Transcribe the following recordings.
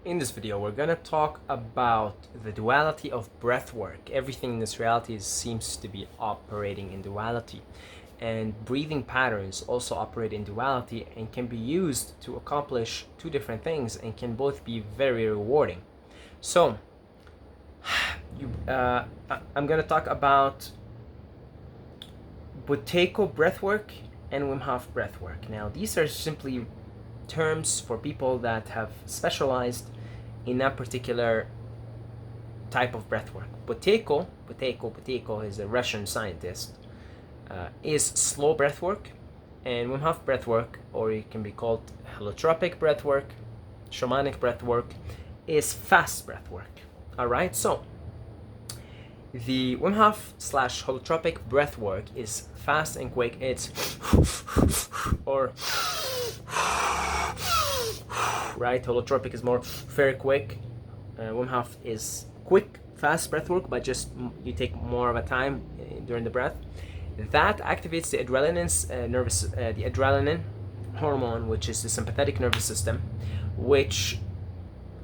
In this video, we're gonna talk about the duality of breathwork. Everything in this reality seems to be operating in duality. And breathing patterns also operate in duality and can be used to accomplish two different things and can both be very rewarding. So, I'm gonna talk about BUTEKO breathwork and WIM HOF breathwork. Now, these are simply terms for people that have specialized in that particular type of breathwork. BUTEKO is a Russian scientist, is slow breathwork, and WIM HOF breathwork, or it can be called holotropic breathwork, shamanic breathwork, is fast breathwork. All right, so the WIM HOF / holotropic breathwork is fast and quick. It's or right. Holotropic is more very quick. WIM HOF is quick, fast breathwork, but just you take more of a time during the breath. That activates the the adrenaline hormone, which is the sympathetic nervous system, which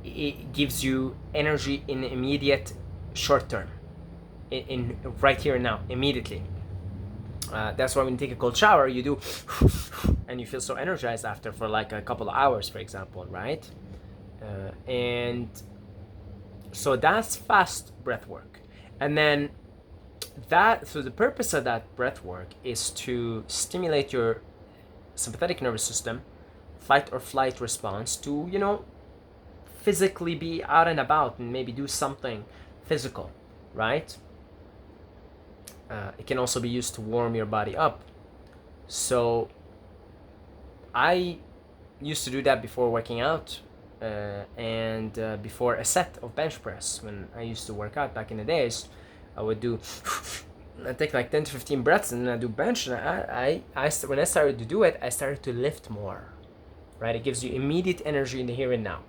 it gives you energy in immediate short term, in right here and now, immediately. That's why when you take a cold shower, you do, and you feel so energized after for like a couple of hours, for example, right? And so that's fast breath work. And then so the purpose of that breath work is to stimulate your sympathetic nervous system, fight or flight response, to, physically be out and about and maybe do something physical, right? It can also be used to warm your body up. So I used to do that before working out and before a set of bench press. When I used to work out back in the days, I would do, I take like 10 to 15 breaths and then I do bench. And when I started to do it, I started to lift more, right? It gives you immediate energy in the here and now.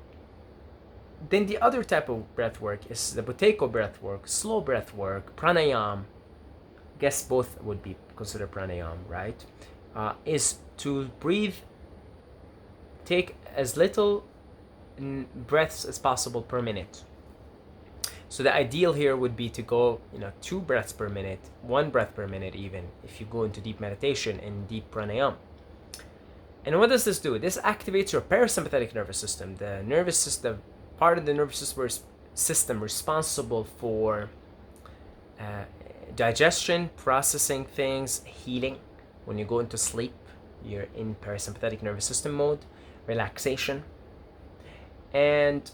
Then the other type of breath work is the BUTEKO breath work, slow breath work, Pranayam. Guess both would be considered pranayam, right? Is to breathe, take as little breaths as possible per minute. So the ideal here would be to go, 2 breaths per minute, 1 breath per minute even, if you go into deep meditation and deep pranayam. And what does this do? This activates your parasympathetic nervous system, the nervous system, part of the nervous system responsible for digestion, processing things, healing. When you go into sleep, you're in parasympathetic nervous system mode, relaxation. And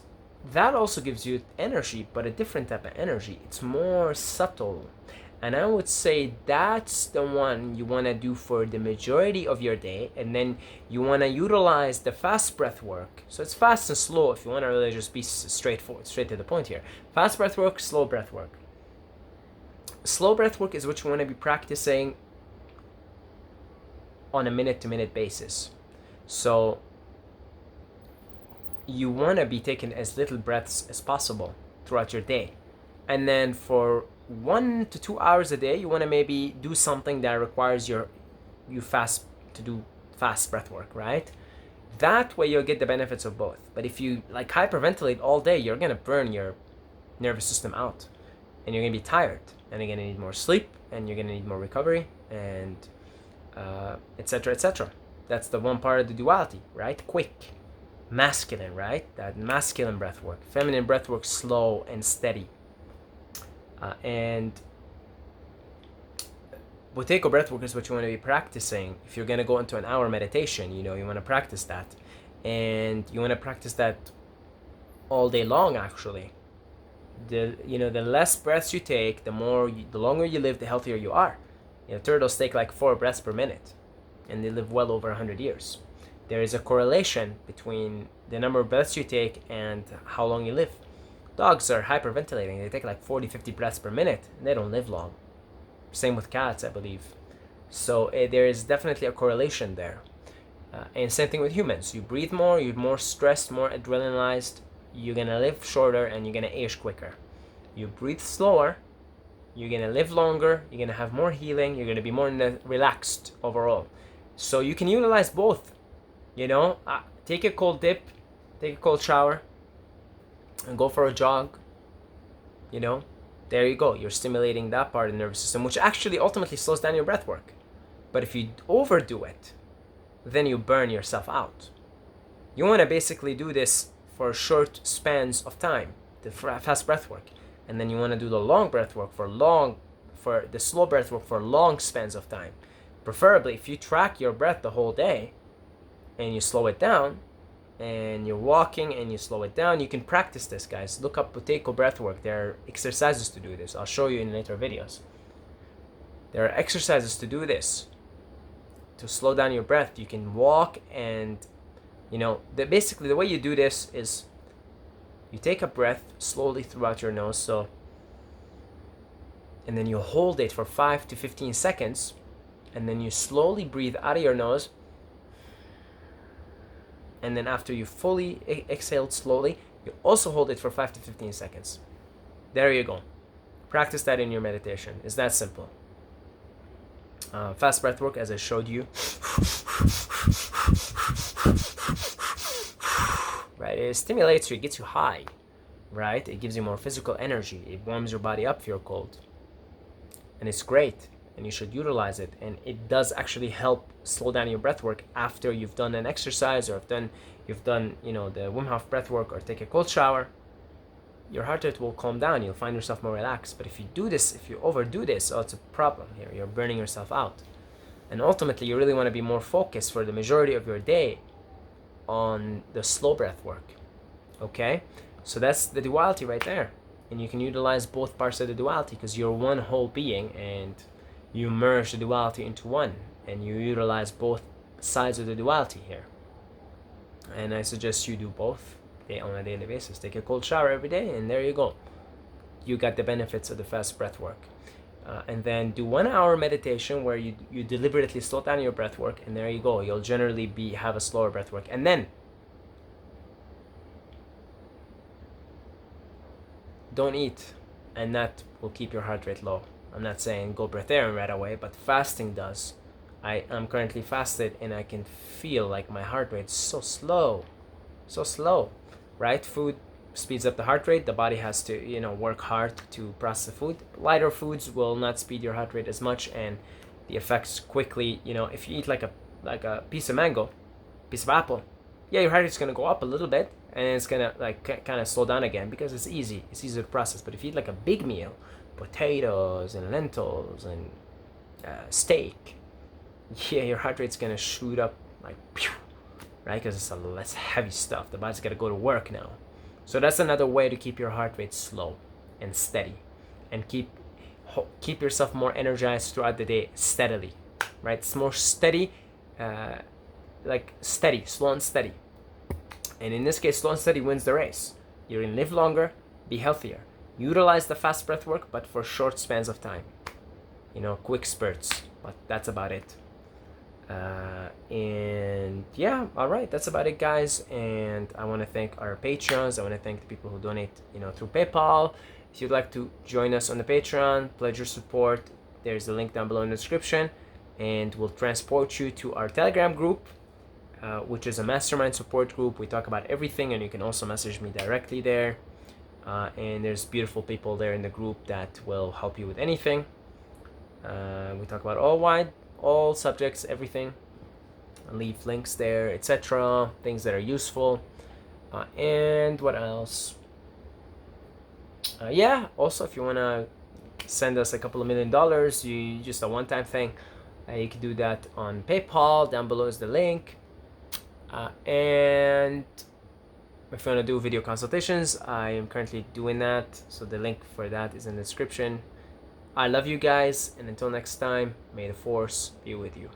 that also gives you energy, but a different type of energy. It's more subtle. And I would say that's the one you want to do for the majority of your day. And then you want to utilize the fast breath work. So it's fast and slow if you want to really just be straight to the point here. Fast breath work, slow breath work. Slow breath work is what you want to be practicing on a minute-to-minute basis. So you want to be taking as little breaths as possible throughout your day. And then for 1 to 2 hours a day, you want to maybe do something that requires you fast to do fast breath work, right? That way you'll get the benefits of both. But if you like hyperventilate all day, you're going to burn your nervous system out. And you're going to be tired. And you're going to need more sleep. And you're going to need more recovery. And etc., etc. That's the one part of the duality, right? Quick. Masculine, right? That masculine breath work. Feminine breath work, slow and steady. And BUTEKO breath work is what you want to be practicing. If you're going to go into an hour meditation, you want to practice that. And you want to practice that all day long, actually. The less breaths you take, the longer you live, the healthier you are. Turtles take like 4 breaths per minute, and they live well over 100 years. There is a correlation between the number of breaths you take and how long you live. Dogs are hyperventilating. They take like 40, 50 breaths per minute, and they don't live long. Same with cats, I believe. So there is definitely a correlation there. And same thing with humans. You breathe more, you're more stressed, more adrenalized, you're going to live shorter and you're going to age quicker. You breathe slower, you're going to live longer, you're going to have more healing, you're going to be more relaxed overall. So you can utilize both. Take a cold dip, take a cold shower, and go for a jog, you know, there you go. You're stimulating that part of the nervous system, which actually ultimately slows down your breath work. But if you overdo it, then you burn yourself out. You want to basically do this for short spans of time, the fast breath work. And then you want to do the long breath work for the slow breath work for long spans of time. Preferably, if you track your breath the whole day and you slow it down, and you're walking and you slow it down, you can practice this, guys. Look up BUTEKO breathwork. There are exercises to do this. I'll show you in later videos. There are exercises to do this, to slow down your breath. You can walk, and basically the way you do this is you take a breath slowly throughout your nose, and then you hold it for 5 to 15 seconds, and then you slowly breathe out of your nose. And then after you fully exhaled slowly, you also hold it for 5 to 15 seconds. There you go. Practice that in your meditation. It's that simple. Fast breath work, as I showed you. Right? It stimulates you. It gets you high. Right? It gives you more physical energy. It warms your body up if you're cold. And it's great. And you should utilize it. And it does actually help slow down your breath work after you've done an exercise, or you've done the WIM HOF breath work, or take a cold shower. Your heart rate will calm down. You'll find yourself more relaxed. But if you overdo this, it's a problem here. You're burning yourself out. And ultimately, you really want to be more focused for the majority of your day on the slow breath work. Okay? So that's the duality right there. And you can utilize both parts of the duality because you're one whole being, and you merge the duality into one, and you utilize both sides of the duality here. And I suggest you do both on a daily basis. Take a cold shower every day, and there you go. You got the benefits of the fast breath work. And then do 1 hour meditation where you deliberately slow down your breath work, and there you go. You'll generally have a slower breath work. And then don't eat, and that will keep your heart rate low. I'm not saying go breatharian right away, but fasting does. I'm currently fasted, and I can feel like my heart rate's so slow, right? Food speeds up the heart rate. The body has to, work hard to process the food. Lighter foods will not speed your heart rate as much, and the effects quickly, if you eat like a piece of mango, piece of apple, yeah, your heart rate's gonna go up a little bit, and it's gonna kind of slow down again because it's easy to process. But if you eat like a big meal, potatoes and lentils and steak, yeah, your heart rate's gonna shoot up like pew, right? Because it's less heavy stuff. The body's gotta go to work now. So that's another way to keep your heart rate slow and steady, and keep yourself more energized throughout the day steadily, right? It's more steady, steady, slow and steady. And in this case, slow and steady wins the race. You're gonna live longer, be healthier. Utilize the fast breath work, but for short spans of time. Quick spurts, but that's about it. And yeah, all right, that's about it, guys. And I want to thank our patrons. I want to thank the people who donate, through PayPal. If you'd like to join us on the Patreon, pledge your support. There's a link down below in the description, and we'll transport you to our Telegram group, which is a mastermind support group. We talk about everything, and you can also message me directly there. And there's beautiful people there in the group that will help you with anything. We talk about all subjects, everything. I'll leave links there, etc. Things that are useful. And what else? Yeah, also if you want to send us a couple of $1 million, you just a one-time thing, you can do that on PayPal. Down below is the link. And if you want to do video consultations, I am currently doing that, so the link for that is in the description. I love you guys, and until next time, may the force be with you.